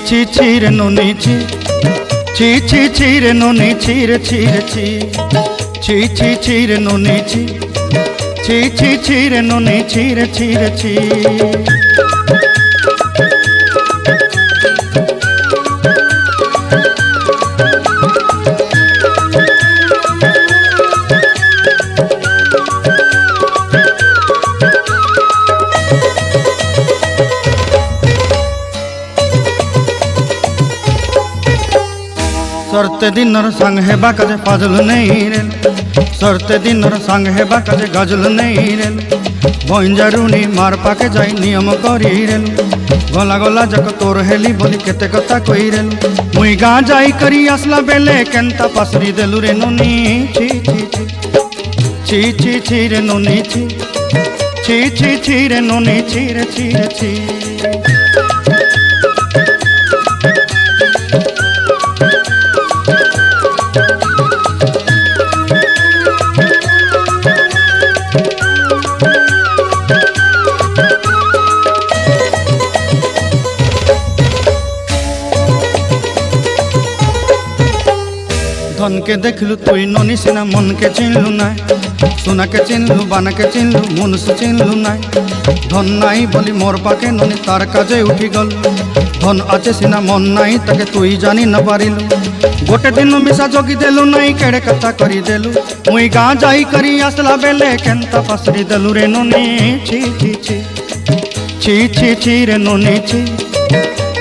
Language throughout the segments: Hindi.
ছি ছি রে নুনি ছি ছি ছি ছি রে নুনি ছি রে ছি রে ছি ছি ছি ছি রে নুনি ছি ছি ছি ছি রে নুনি ছি রে ছি রে ছি। सरते दिनर संग हेबा काजे फाजल नहीं रे सरते दिनर संग हेबा काजे गजल नहीं रे भंजारुनी मार पाके जाई नियम करी रे गला गला जक तोर हेली बोली केते कथा कही रे मुई गाँ जाई करी आसला बेले केंता पासरी देलु रे नुनी छी छी छी छी छी छी रे नुनी छी छी छी छी रे नुनी छी रे छी रे छी। धन के देखलु तुई ननी सिना मन के चिन्हलु ना सोना के चिन्हलु बाना के चिन्हलु मुनुष चिन्हलु ना धन नाई बोली मोर पाके ननी तार काजे उठी गल धन आचे सिना मन नाई ताके तुई जानी न पारिलु गोटे दिन मिसा जोगी देलु नाई केड़े कथा करी देलु मुई गाँ जाई करी आसला बेले केंता पासरी देलु रे ननी छी छी छी छी छी छी रे ननी छी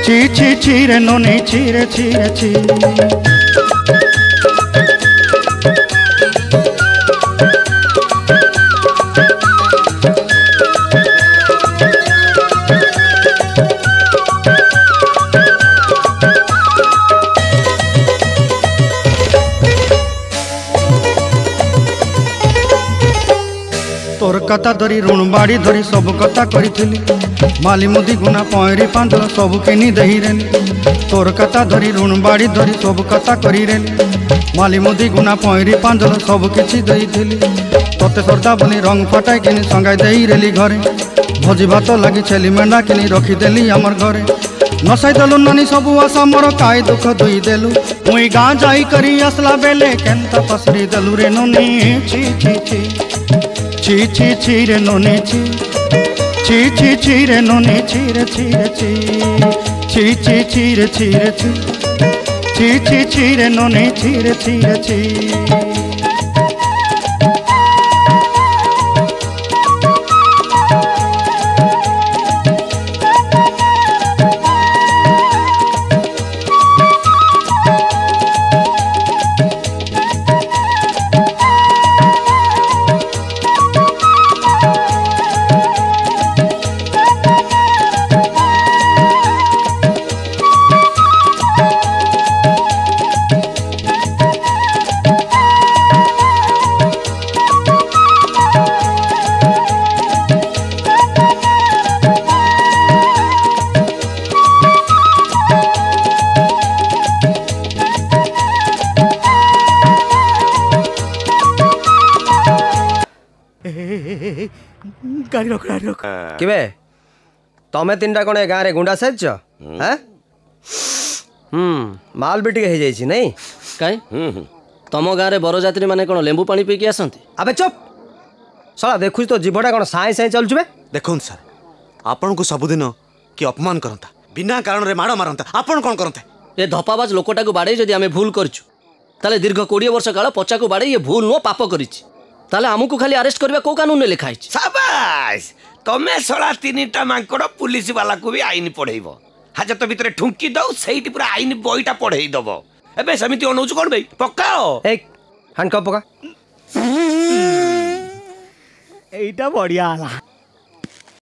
छी छी छी रे ननी छी रे छी रे छी। तोर कथा धरी ऋण बाड़ी धरी सब कथा करी माली मुदी गुना पहरी पांदल सब किनी दही रेली तोर कथा धरी ऋण बाड़ी धरी सब कथा करी रेली माली मुदी गुना पहरी पांदल सब किछि दही थी तोते सरदा बोली रंग फटाई किनी संगाई दही रेली घरे भोजी भात लगी छेली मेंढा किनी रखीदेली आमर घरे नसाई देलु नानी सबू आशा मोर काय दुख दुई देलु मुई गाँ जाई करी आसला बेले केंता पसरी देलु रे ननी छी छी छी छी छी छी रे ननी छी छी छी छी रे ननी छी रे छी रे छी छी छी छी रे छी रे छी छी छी छी रे ननी छी रे छी रे छी। गाड़ी रोक गाड़ी रोक किबे तमे तीन कौन गाँव रे गुंडा साज माल भी टे हो नहीं कहीं तम गाँव रे बरजात्री माने कौन लेंबू पानी पीकी आसती। अबे चुप साला देखु तो जीवटा कौन साए साए चलुबे देखो सर आपन को सबुदिन कि अपमान करता बिना कारण रे माड़ मारता आपन कौन करते ये धपाबाज लोकटा को बाड़े जदि आमे भूल करछु ताले दीर्घ 20 वर्ष काल पचा को बाड़े ये भूल नो पाप करिछि ताले हमकु खाली अरेस्ट करबा को कानून ने लिखा है। शाबाश तमे सला तीनटा मांकड़ पुलिस वाला को भी आईन पढ़ेइबो हाजत भीतर ठुंकी दो सेठी पूरा आईन बईटा पढ़ेई दबो एबे समिति अनौच कोन बे पक्काओ एक हैंडकप पका एटा बढ़िया आला।